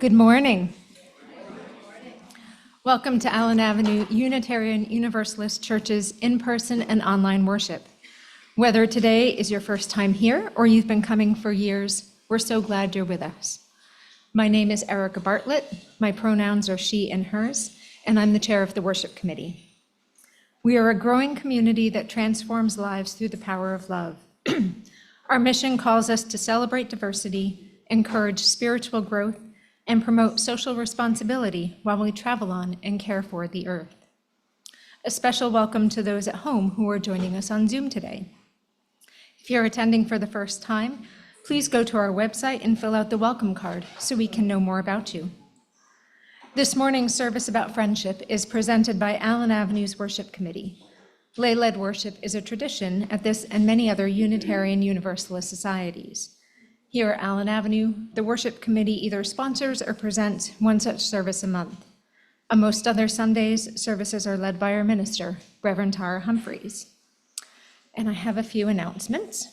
Good morning. Welcome to Allen Avenue Unitarian Universalist Church's in-person and online worship. Whether today is your first time here or you've been coming for years, we're so glad you're with us. My name is Erica Bartlett. My pronouns are she and hers, and I'm the chair of the worship committee. We are a growing community that transforms lives through the power of love. Our mission calls us to celebrate diversity, encourage spiritual growth, and promote social responsibility while we travel on and care for the earth. A special welcome to those at home who are joining us on Zoom today. If you're attending for the first time, please go to our website and fill out the welcome card so we can know more about you. This morning's service about friendship is presented by Allen Avenue's Worship Committee. Lay-led worship is a tradition at this and many other Unitarian Universalist societies. Here at Allen Avenue, the worship committee either sponsors or presents one such service a month. On most other Sundays, services are led by our minister, Reverend Tara Humphreys. And I have a few announcements.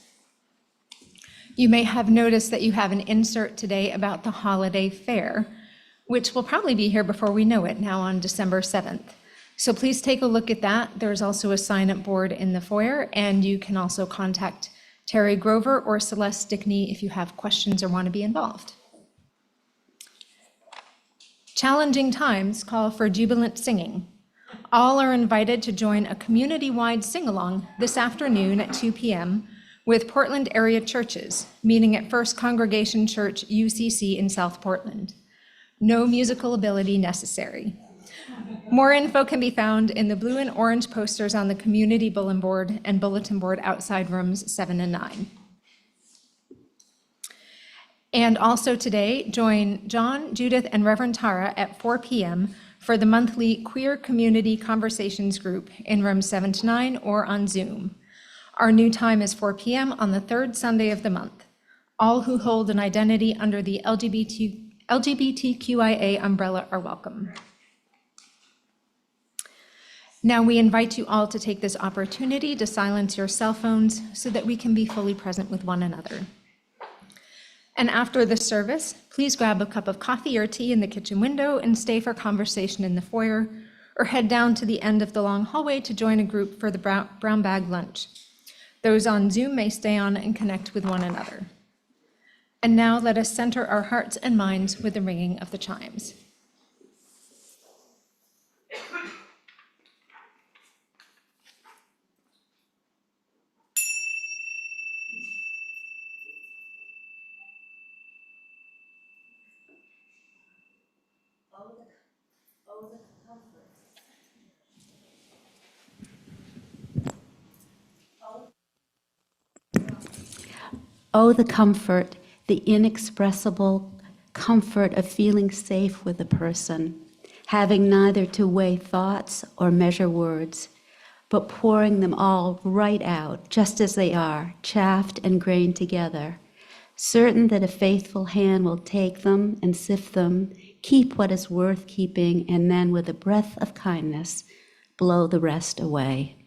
You may have noticed that you have an insert today about the holiday fair, which will probably be here before we know it, now on December 7th. So please take a look at that. There's also a sign-up board in the foyer, and you can also contact Terry Grover or Celeste Stickney if you have questions or want to be involved. Challenging times call for jubilant singing. All are invited to join a community-wide sing-along this afternoon at 2 p.m. with Portland area churches, meeting at First Congregation Church UCC in South Portland. No musical ability necessary. More info can be found in the blue and orange posters on the community bulletin board outside rooms 7 and 9. And also today, join John, Judith, and Reverend Tara at 4 p.m. for the monthly Queer Community Conversations group in rooms 7 to 9 or on Zoom. Our new time is 4 p.m. on the third Sunday of the month. All who hold an identity under the LGBTQIA umbrella are welcome. Now we invite you all to take this opportunity to silence your cell phones so that we can be fully present with one another. And after the service, please grab a cup of coffee or tea in the kitchen window and stay for conversation in the foyer, or head down to the end of the long hallway to join a group for the brown bag lunch. Those on Zoom may stay on and connect with one another. And now let us center our hearts and minds with the ringing of the chimes. Oh, the comfort, the inexpressible comfort of feeling safe with a person, having neither to weigh thoughts or measure words, but pouring them all right out, just as they are, chaffed and grained together, certain that a faithful hand will take them and sift them, keep what is worth keeping, and then with a breath of kindness, blow the rest away.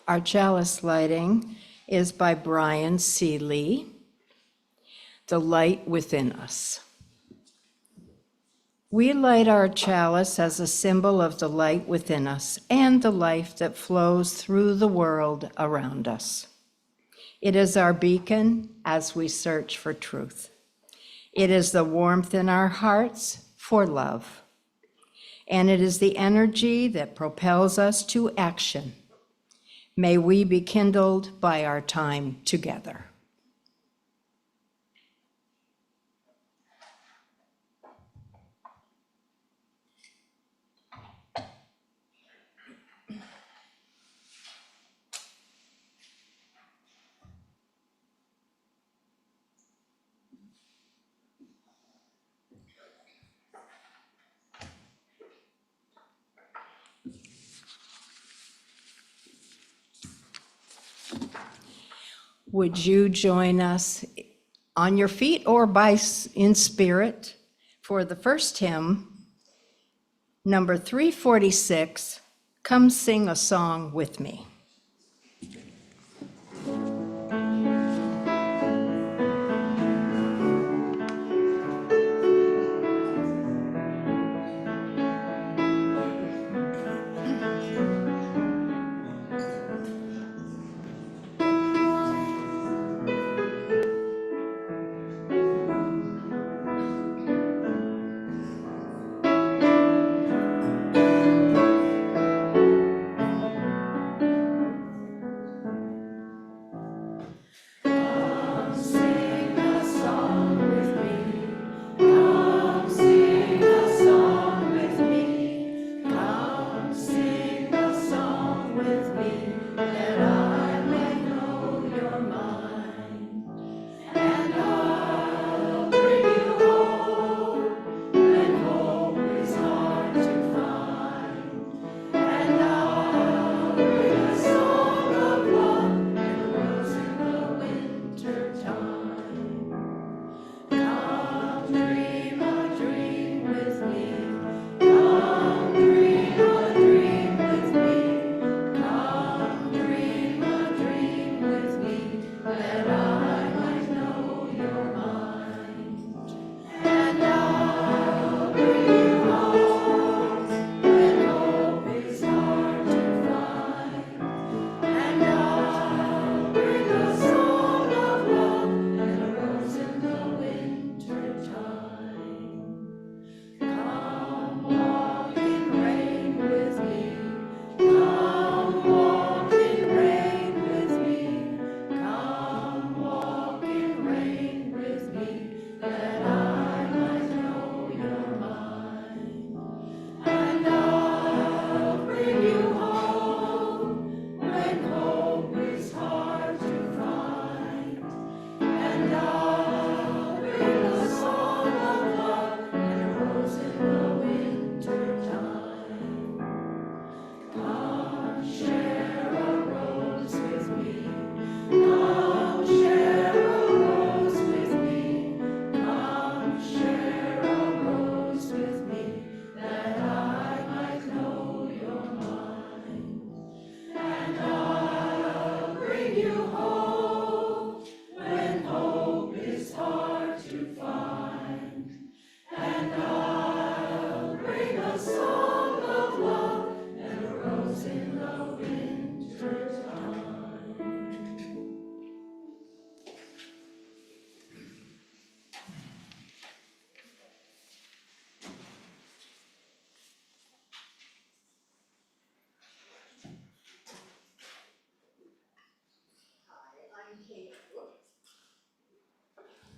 Our chalice lighting is by Brian C. Lee, The Light Within Us. We light our chalice as a symbol of the light within us and the life that flows through the world around us. It is our beacon as we search for truth. It is the warmth in our hearts for love. And it is the energy that propels us to action. May we be kindled by our time together. Would you join us on your feet or in spirit for the first hymn, Number 346, Come Sing a Song with Me.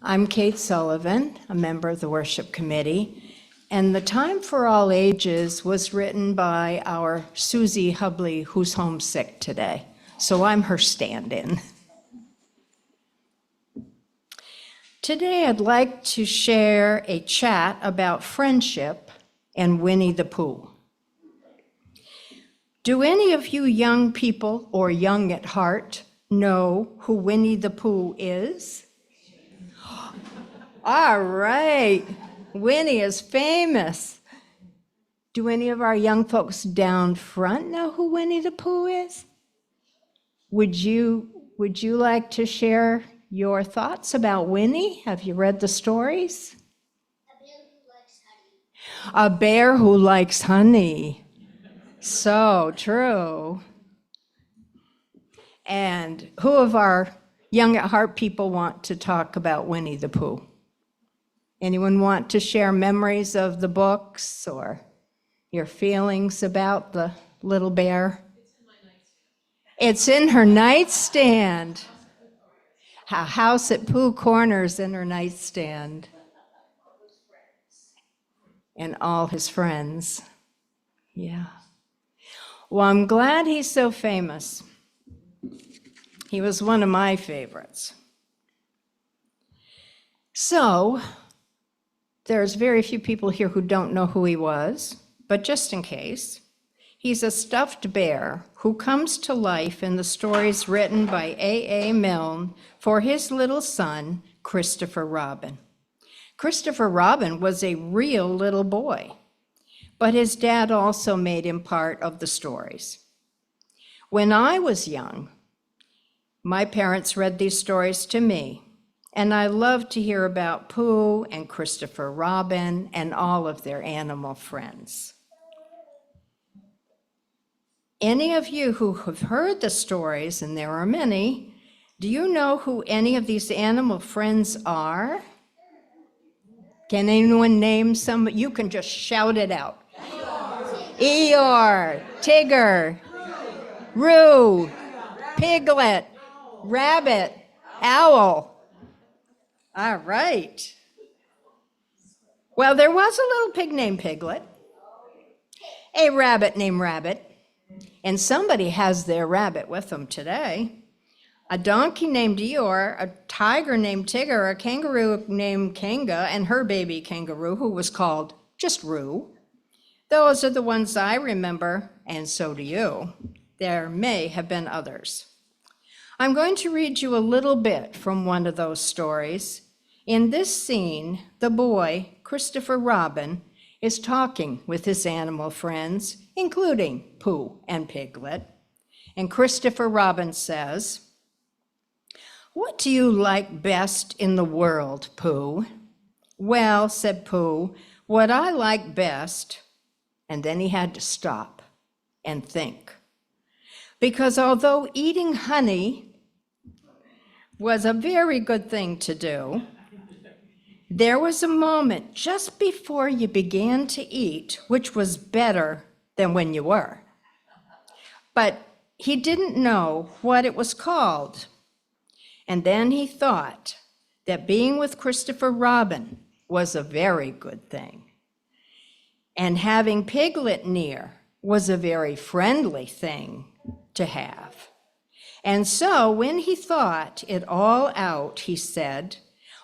I'm Kate Sullivan, a member of the worship committee, and The Time for All Ages was written by our Susie Hubley, who's homesick today, so I'm her stand-in. Today I'd like to share a chat about friendship and Winnie the Pooh. Do any of you young people, or young at heart, know who Winnie the Pooh is? All right, Winnie is famous. Do any of our young folks down front know who Winnie the Pooh is? Would you like to share your thoughts about Winnie? Have you read the stories? A bear who likes honey. So true. And who of our young at heart people want to talk about Winnie the Pooh? Anyone want to share memories of the books or your feelings about the little bear? It's in her nightstand. A house at Pooh Corners in her nightstand. And all his friends. Yeah. Well, I'm glad he's so famous. He was one of my favorites. So, there's very few people here who don't know who he was, but just in case, he's a stuffed bear who comes to life in the stories written by A.A. Milne for his little son, Christopher Robin. Christopher Robin was a real little boy. but his dad also made him part of the stories. When I was young, my parents read these stories to me, and I loved to hear about Pooh and Christopher Robin and all of their animal friends. Any of you who have heard the stories, and there are many, do you know who any of these animal friends are? Can anyone name some? You can just shout it out. Eeyore, Tigger, Roo, Piglet, Rabbit, Owl. All right. Well, there was a little pig named Piglet, a rabbit named Rabbit, and somebody has their rabbit with them today. A donkey named Eeyore, a tiger named Tigger, a kangaroo named Kanga, and her baby kangaroo, who was called just Roo. Those are the ones I remember, and so do you. There may have been others. I'm going to read you a little bit from one of those stories. In this scene, the boy, Christopher Robin, is talking with his animal friends, including Pooh and Piglet. And Christopher Robin says, "What do you like best in the world, Pooh?" "Well," said Pooh, "what I like best," and then he had to stop and think. Because although eating honey was a very good thing to do, there was a moment just before you began to eat, which was better than when you were. But he didn't know what it was called. And then he thought that being with Christopher Robin was a very good thing. And having Piglet near was a very friendly thing to have. And so when he thought it all out, he said,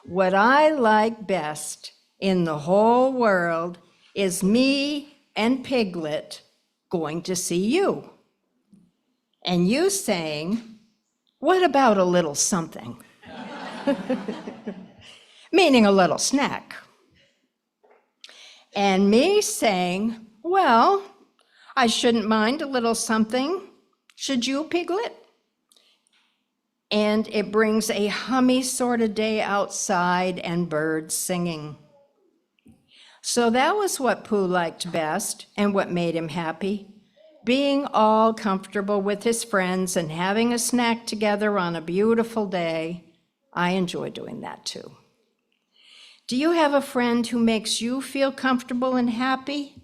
"What I like best in the whole world is me and Piglet going to see you. And you saying, 'What about a little something?'" Meaning a little snack. And me saying, "Well, I shouldn't mind a little something. Should you, Piglet?" And it brings a hummy sort of day outside and birds singing. So that was what Pooh liked best and what made him happy. Being all comfortable with his friends and having a snack together on a beautiful day. I enjoy doing that too. Do you have a friend who makes you feel comfortable and happy?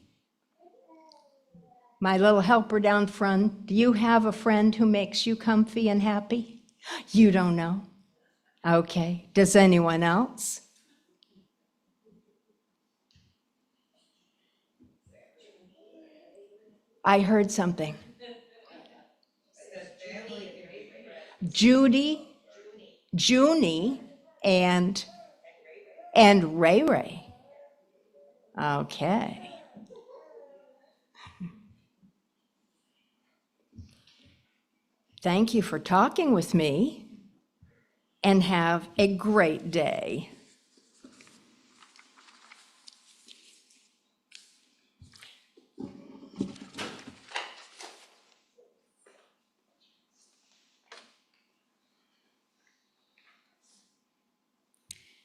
My little helper down front, do you have a friend who makes you comfy and happy? You don't know? Okay. Does anyone else? I heard something. Judy, Junie, and Ray Ray. Okay. Thank you for talking with me, and have a great day.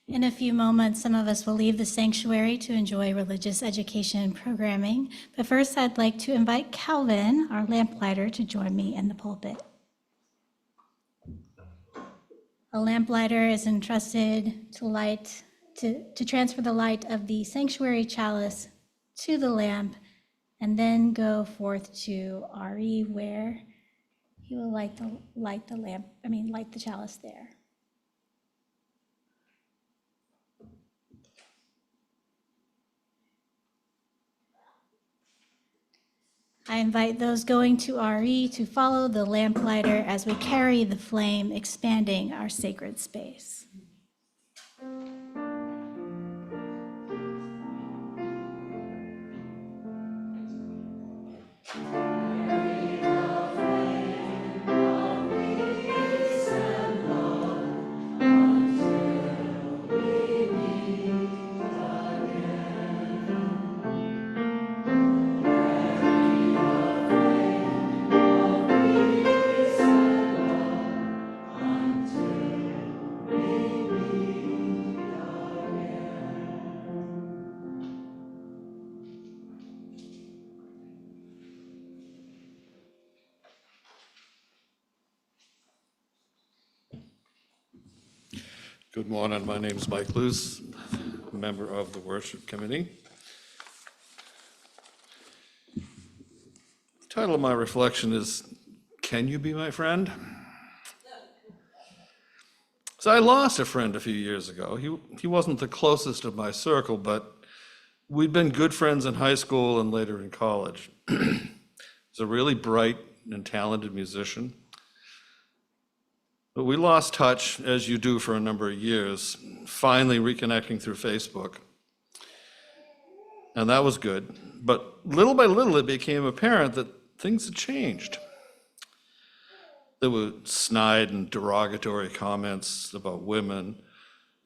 In a few moments, some of us will leave the sanctuary to enjoy religious education programming. But first, I'd like to invite Calvin, our lamplighter, to join me in the pulpit. A lamplighter is entrusted to transfer the light of the sanctuary chalice to the lamp and then go forth to Ari, where he will light the chalice there. I invite those going to RE to follow the lamplighter as we carry the flame, expanding our sacred space. Good morning. My name is Mike Luce, member of the worship committee. The title of my reflection is, Can You Be My Friend? So I lost a friend a few years ago. He wasn't the closest of my circle, but we'd been good friends in high school and later in college. He's a really bright and talented musician. But we lost touch, as you do for a number of years, finally reconnecting through Facebook. And that was good. But little by little, it became apparent that things had changed. There were snide and derogatory comments about women,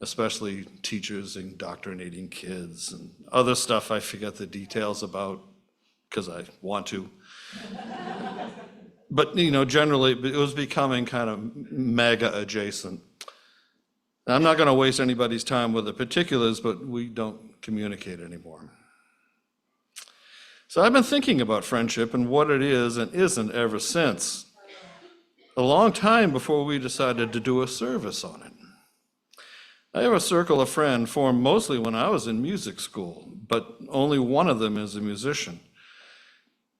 especially teachers indoctrinating kids, and other stuff I forget the details about because I want to. But, generally, it was becoming kind of MAGA adjacent. I'm not going to waste anybody's time with the particulars, but we don't communicate anymore. So I've been thinking about friendship and what it is and isn't ever since. A long time before we decided to do a service on it. I have a circle of friends formed mostly when I was in music school, but only one of them is a musician.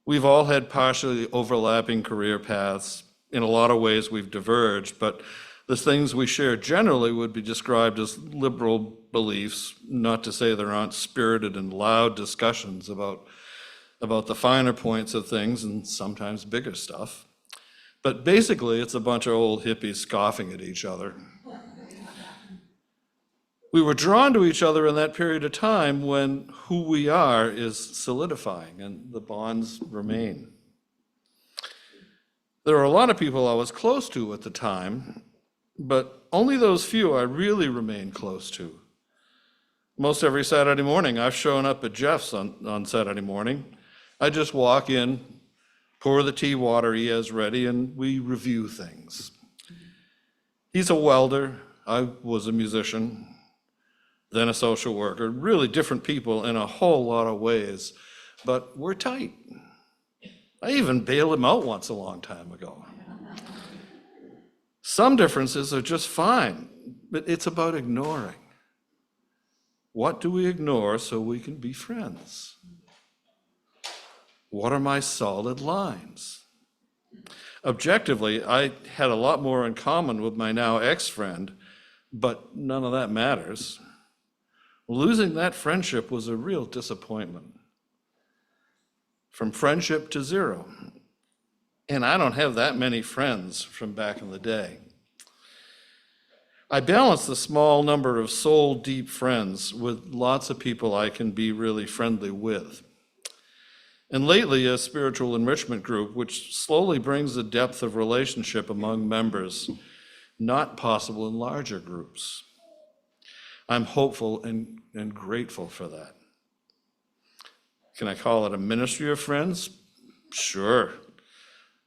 We've all had partially overlapping career paths. In a lot of ways, we've diverged, but the things we share generally would be described as liberal beliefs, not to say there aren't spirited and loud discussions about the finer points of things and sometimes bigger stuff. But basically, it's a bunch of old hippies scoffing at each other. We were drawn to each other in that period of time when who we are is solidifying and the bonds remain. There are a lot of people I was close to at the time, but only those few I really remained close to. Most every Saturday morning, I've shown up at Jeff's on Saturday morning. I just walk in, pour the tea water he has ready, and we review things. He's a welder. I was a musician, then a social worker, really different people in a whole lot of ways, but we're tight. I even bailed him out once a long time ago. Some differences are just fine, but it's about ignoring. What do we ignore so we can be friends? What are my solid lines? Objectively, I had a lot more in common with my now ex-friend, but none of that matters. Losing that friendship was a real disappointment. From friendship to zero. And I don't have that many friends from back in the day. I balance the small number of soul-deep friends with lots of people I can be really friendly with. And lately, a spiritual enrichment group, which slowly brings the depth of relationship among members, not possible in larger groups. I'm hopeful and grateful for that. Can I call it a ministry of friends? Sure.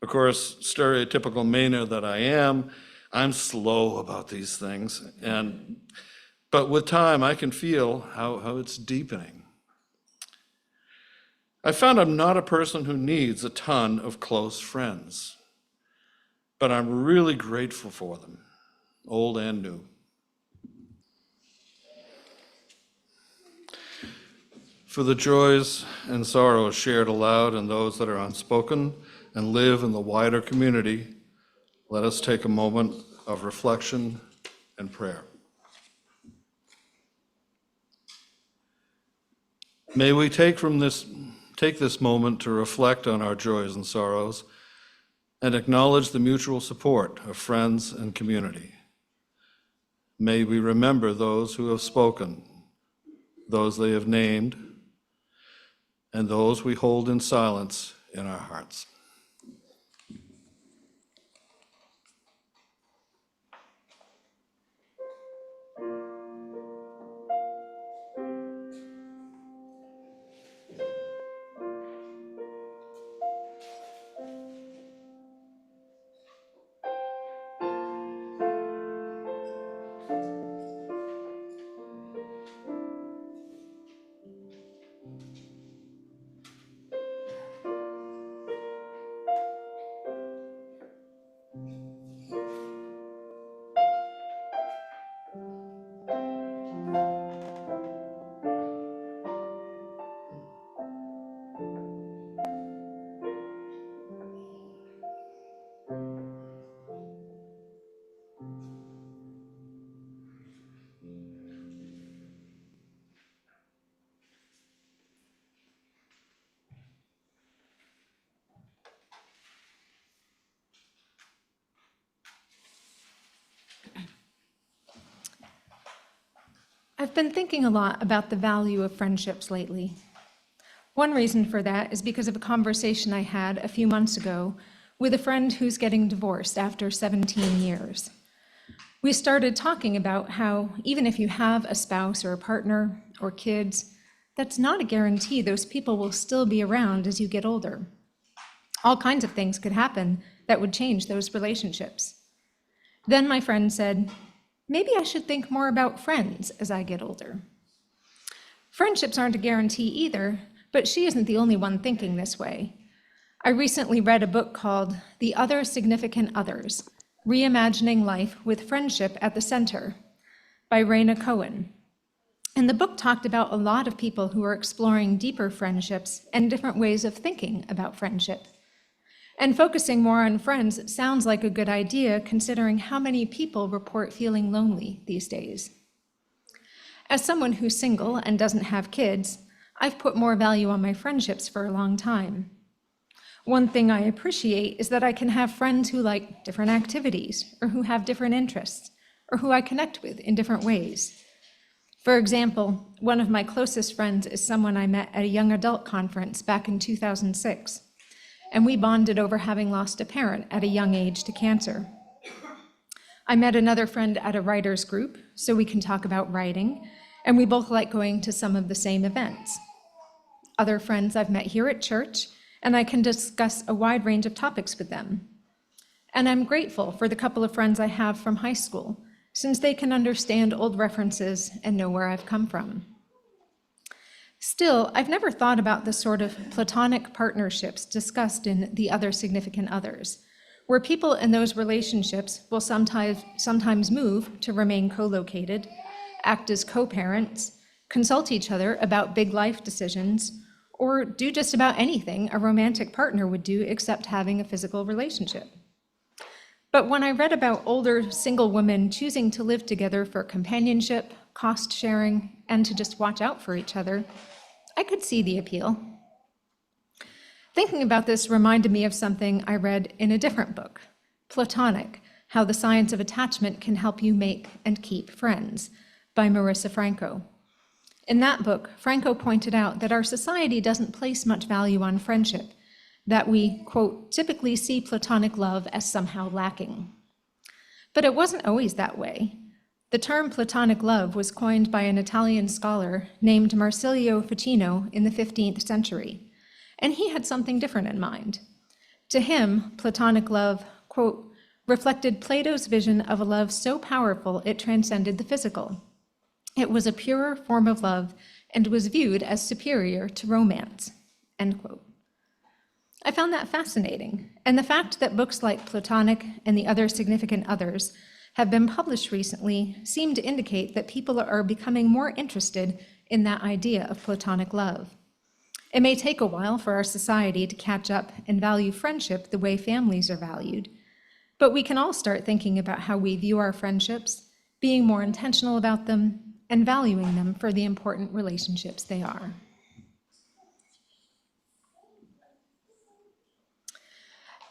Of course, stereotypical Maynard that I am, I'm slow about these things. But with time, I can feel how it's deepening. I found I'm not a person who needs a ton of close friends, but I'm really grateful for them, old and new. For the joys and sorrows shared aloud and those that are unspoken and live in the wider community, let us take a moment of reflection and prayer. May we take this moment to reflect on our joys and sorrows and acknowledge the mutual support of friends and community. May we remember those who have spoken, those they have named, and those we hold in silence in our hearts. I've been thinking a lot about the value of friendships lately. One reason for that is because of a conversation I had a few months ago with a friend who's getting divorced after 17 years. We started talking about how even if you have a spouse or a partner or kids, that's not a guarantee those people will still be around as you get older. All kinds of things could happen that would change those relationships. Then my friend said, maybe I should think more about friends as I get older. Friendships aren't a guarantee either, but she isn't the only one thinking this way. I recently read a book called The Other Significant Others: Reimagining Life with Friendship at the Center by Raina Cohen. And the book talked about a lot of people who are exploring deeper friendships and different ways of thinking about friendship. And focusing more on friends sounds like a good idea considering how many people report feeling lonely these days. As someone who's single and doesn't have kids, I've put more value on my friendships for a long time. One thing I appreciate is that I can have friends who like different activities, or who have different interests, or who I connect with in different ways. For example, one of my closest friends is someone I met at a young adult conference back in 2006, and we bonded over having lost a parent at a young age to cancer. I met another friend at a writers group, so we can talk about writing, and we both like going to some of the same events. Other friends I've met here at church, and I can discuss a wide range of topics with them. And I'm grateful for the couple of friends I have from high school, since they can understand old references and know where I've come from. Still, I've never thought about the sort of platonic partnerships discussed in The Other Significant Others, where people in those relationships will sometimes move to remain co-located, act as co-parents, consult each other about big life decisions, or do just about anything a romantic partner would do except having a physical relationship. But when I read about older single women choosing to live together for companionship, cost sharing, and to just watch out for each other, I could see the appeal. Thinking about this reminded me of something I read in a different book, Platonic: How the Science of Attachment Can Help You Make and Keep Friends, by Marissa Franco. In that book, Franco pointed out that our society doesn't place much value on friendship, that we, quote, typically see platonic love as somehow lacking. But it wasn't always that way. The term platonic love was coined by an Italian scholar named Marsilio Ficino in the 15th century, and he had something different in mind. To him, platonic love, quote, reflected Plato's vision of a love so powerful it transcended the physical. It was a purer form of love and was viewed as superior to romance, end quote. I found that fascinating, and the fact that books like Platonic and The Other Significant Others have been published recently seem to indicate that people are becoming more interested in that idea of platonic love. It may take a while for our society to catch up and value friendship the way families are valued, but we can all start thinking about how we view our friendships, being more intentional about them, and valuing them for the important relationships they are.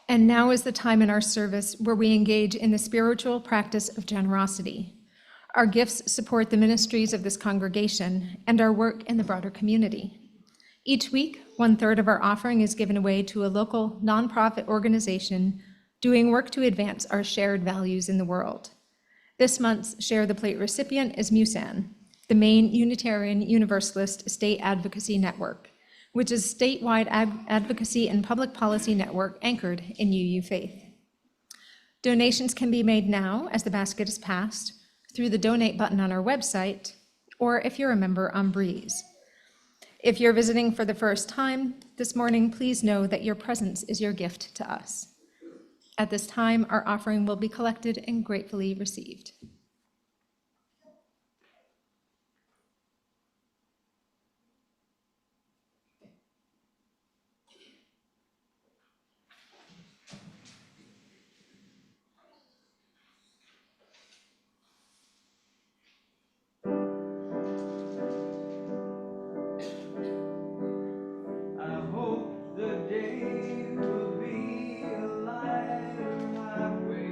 And now is the time in our service where we engage in the spiritual practice of generosity. Our gifts support the ministries of this congregation and our work in the broader community. Each week, 1/3 of our offering is given away to a local nonprofit organization doing work to advance our shared values in the world. This month's Share the Plate recipient is MUSAN, the Maine Unitarian Universalist State Advocacy Network, which is a statewide advocacy and public policy network anchored in UU faith. Donations can be made now as the basket is passed through the donate button on our website, or if you're a member on Breeze. If you're visiting for the first time this morning, please know that your presence is your gift to us. At this time, our offering will be collected and gratefully received. I hope the day will be a light on my way.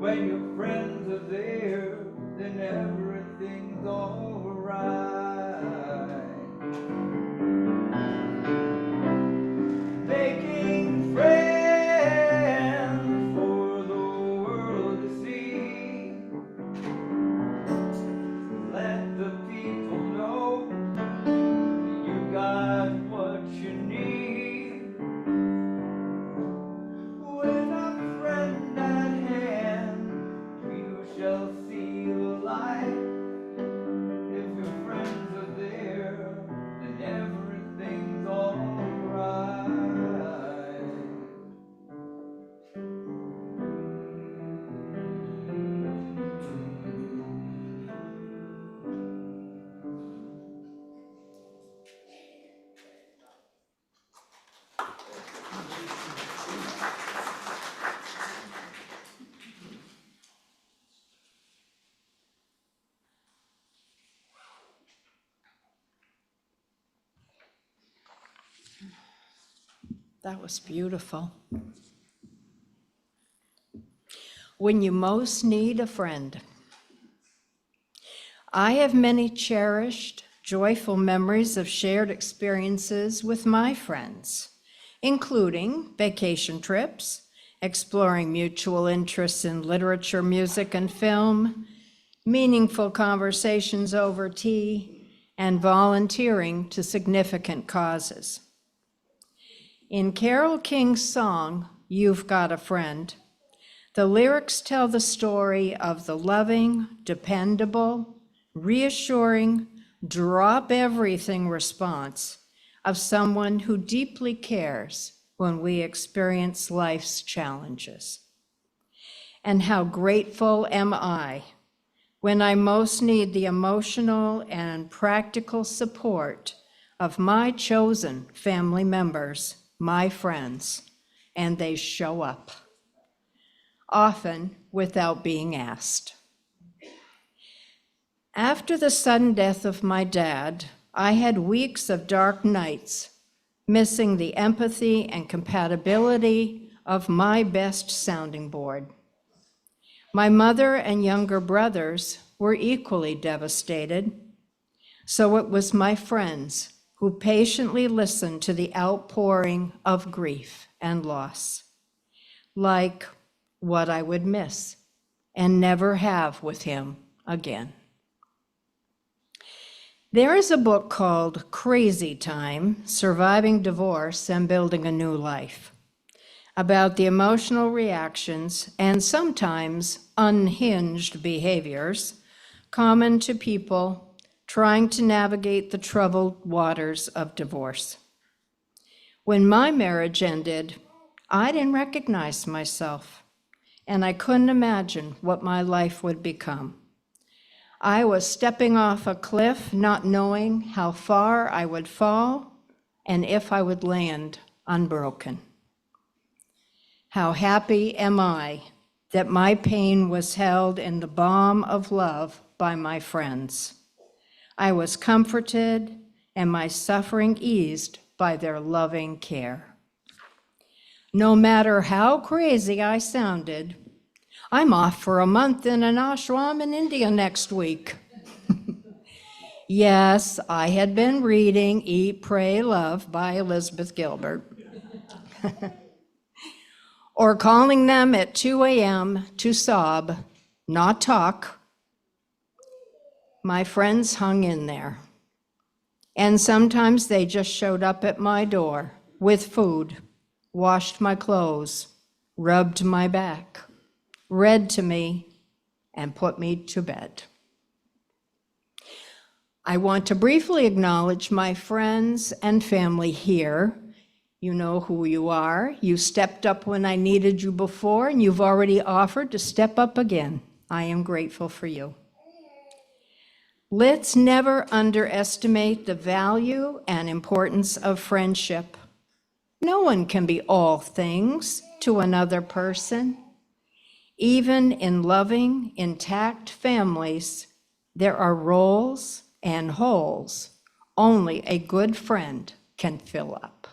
When your friends are there, then everything's alright. Making friends for the world to see. Let the people know you got what you need. With a friend at hand, you shall see the light. If your friends are there, then everything's alright. That was beautiful. When you most need a friend. I have many cherished, joyful memories of shared experiences with my friends, including vacation trips, exploring mutual interests in literature, music, and film, meaningful conversations over tea, and volunteering to significant causes. In Carole King's song, "You've Got a Friend," the lyrics tell the story of the loving, dependable, reassuring, drop everything response of someone who deeply cares when we experience life's challenges. And how grateful am I when I most need the emotional and practical support of my chosen family members, my friends, and they show up, often without being asked. After the sudden death of my dad, I had weeks of dark nights, missing the empathy and compatibility of my best sounding board. My mother and younger brothers were equally devastated, so it was my friends who patiently listened to the outpouring of grief and loss, like what I would miss and never have with him again. There is a book called Crazy Time: Surviving Divorce and Building a New Life, about the emotional reactions and sometimes unhinged behaviors common to people trying to navigate the troubled waters of divorce. When my marriage ended, I didn't recognize myself, and I couldn't imagine what my life would become. I was stepping off a cliff, not knowing how far I would fall and if I would land unbroken. How happy am I that my pain was held in the balm of love by my friends. I was comforted and my suffering eased by their loving care. No matter how crazy I sounded, I'm off for a month in an ashram in India next week. Yes, I had been reading Eat, Pray, Love by Elizabeth Gilbert. Or calling them at 2 a.m. to sob, not talk. My friends hung in there. And sometimes they just showed up at my door with food, washed my clothes, rubbed my back, read to me, and put me to bed. I want to briefly acknowledge my friends and family here. You know who you are. You stepped up when I needed you before, and you've already offered to step up again. I am grateful for you. Let's never underestimate the value and importance of friendship. No one can be all things to another person. Even in loving, intact families, there are roles and holes only a good friend can fill up.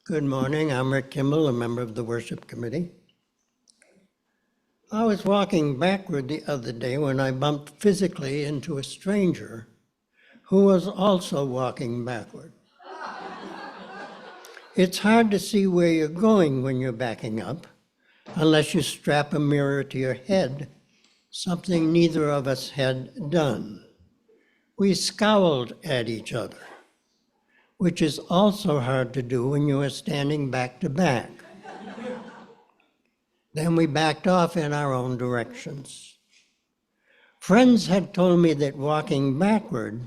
Good morning. I'm Rick Kimball, a member of the Worship Committee. I was walking backward the other day when I bumped physically into a stranger who was also walking backward. It's hard to see where you're going when you're backing up, unless you strap a mirror to your head, something neither of us had done. We scowled at each other, which is also hard to do when you are standing back to back. Then we backed off in our own directions. Friends had told me that walking backward,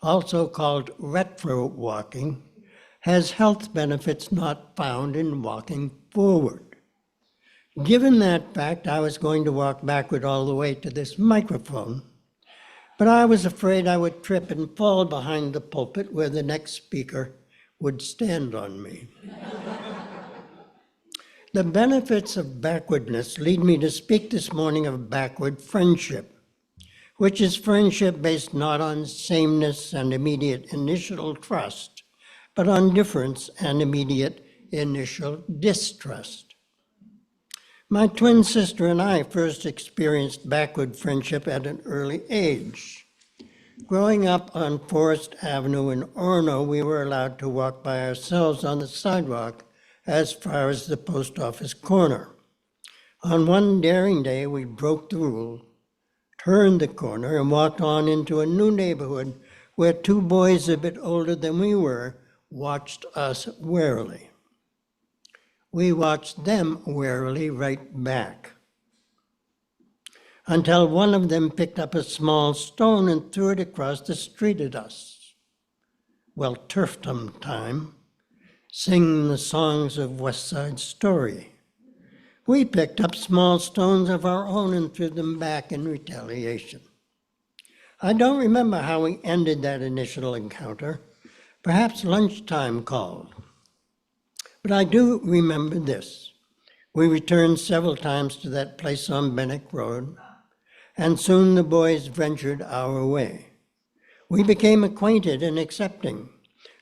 also called retro walking, has health benefits not found in walking forward. Given that fact, I was going to walk backward all the way to this microphone, but I was afraid I would trip and fall behind the pulpit where the next speaker would stand on me. The benefits of backwardness lead me to speak this morning of backward friendship, which is friendship based not on sameness and immediate initial trust, but on difference and immediate initial distrust. My twin sister and I first experienced backward friendship at an early age. Growing up on Forest Avenue in Orono, we were allowed to walk by ourselves on the sidewalk as far as the post office corner. On one daring day, we broke the rule, turned the corner, and walked on into a new neighborhood where two boys a bit older than we were watched us warily. We watched them warily right back, until one of them picked up a small stone and threw it across the street at us. Well, turfdom time, sing the songs of West Side Story. We picked up small stones of our own and threw them back in retaliation. I don't remember how we ended that initial encounter. Perhaps lunchtime called. But I do remember this. We returned several times to that place on Benneck Road, and soon the boys ventured our way. We became acquainted and accepting,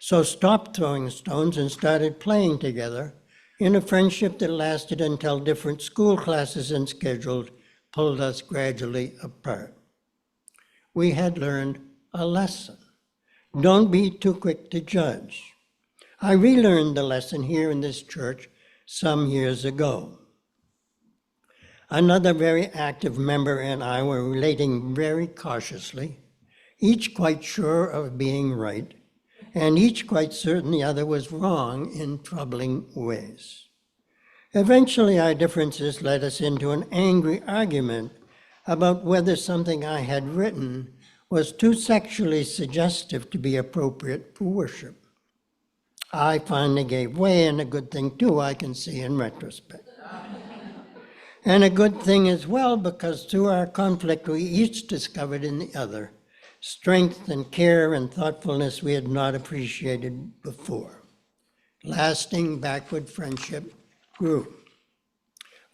so stopped throwing stones and started playing together in a friendship that lasted until different school classes and schedules pulled us gradually apart. We had learned a lesson. Don't be too quick to judge. I relearned the lesson here in this church some years ago. Another very active member and I were relating very cautiously, each quite sure of being right, and each quite certain the other was wrong in troubling ways. Eventually, our differences led us into an angry argument about whether something I had written was too sexually suggestive to be appropriate for worship. I finally gave way, and a good thing too, I can see in retrospect. And a good thing as well, because through our conflict, we each discovered in the other strength and care and thoughtfulness we had not appreciated before. Lasting backward friendship grew.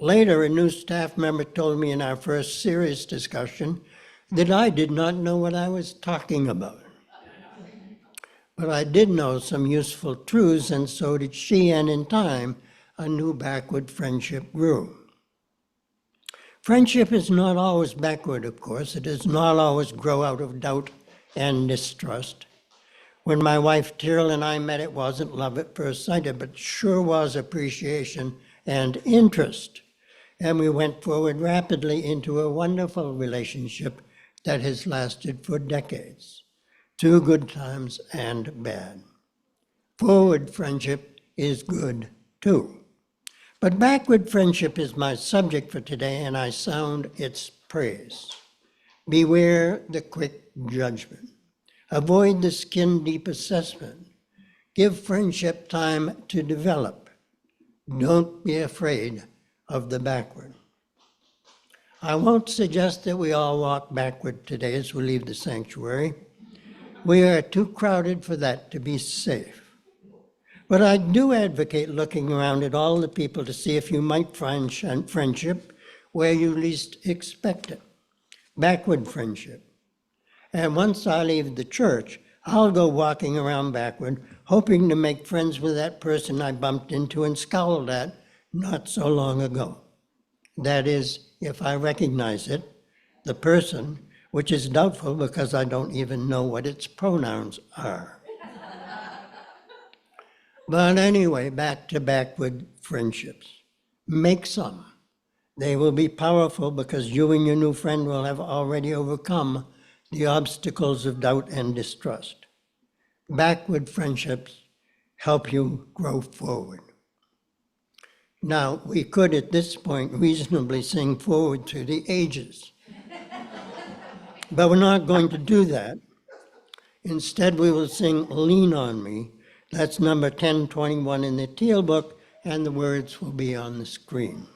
Later, a new staff member told me in our first serious discussion that I did not know what I was talking about. But I did know some useful truths, and so did she, and in time, a new backward friendship grew. Friendship is not always backward, of course. It does not always grow out of doubt and distrust. When my wife Tyrell and I met, it wasn't love at first sight, but sure was appreciation and interest. And we went forward rapidly into a wonderful relationship that has lasted for decades, through good times and bad. Forward friendship is good too. But backward friendship is my subject for today, and I sound its praise. Beware the quick judgment. Avoid the skin-deep assessment. Give friendship time to develop. Don't be afraid of the backward. I won't suggest that we all walk backward today as we leave the sanctuary. We are too crowded for that to be safe. But I do advocate looking around at all the people to see if you might find friendship where you least expect it. Backward friendship. And once I leave the church, I'll go walking around backward, hoping to make friends with that person I bumped into and scowled at not so long ago. That is, if I recognize it, the person, which is doubtful because I don't even know what its pronouns are. But anyway, back to backward friendships. Make some. They will be powerful because you and your new friend will have already overcome the obstacles of doubt and distrust. Backward friendships help you grow forward. Now, we could at this point reasonably sing forward through the ages, but we're not going to do that. Instead, we will sing Lean on Me. That's number 1021 in the Teal Book, and the words will be on the screen.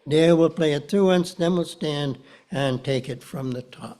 Dale will play it through once, then we'll stand and take it from the top.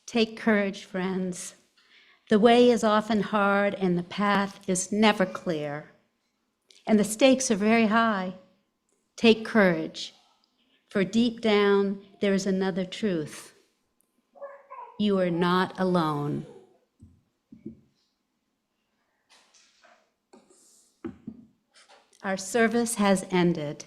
Take courage, friends. The way is often hard and the path is never clear. And the stakes are very high. Take courage, for deep down there is another truth. You are not alone. Our service has ended.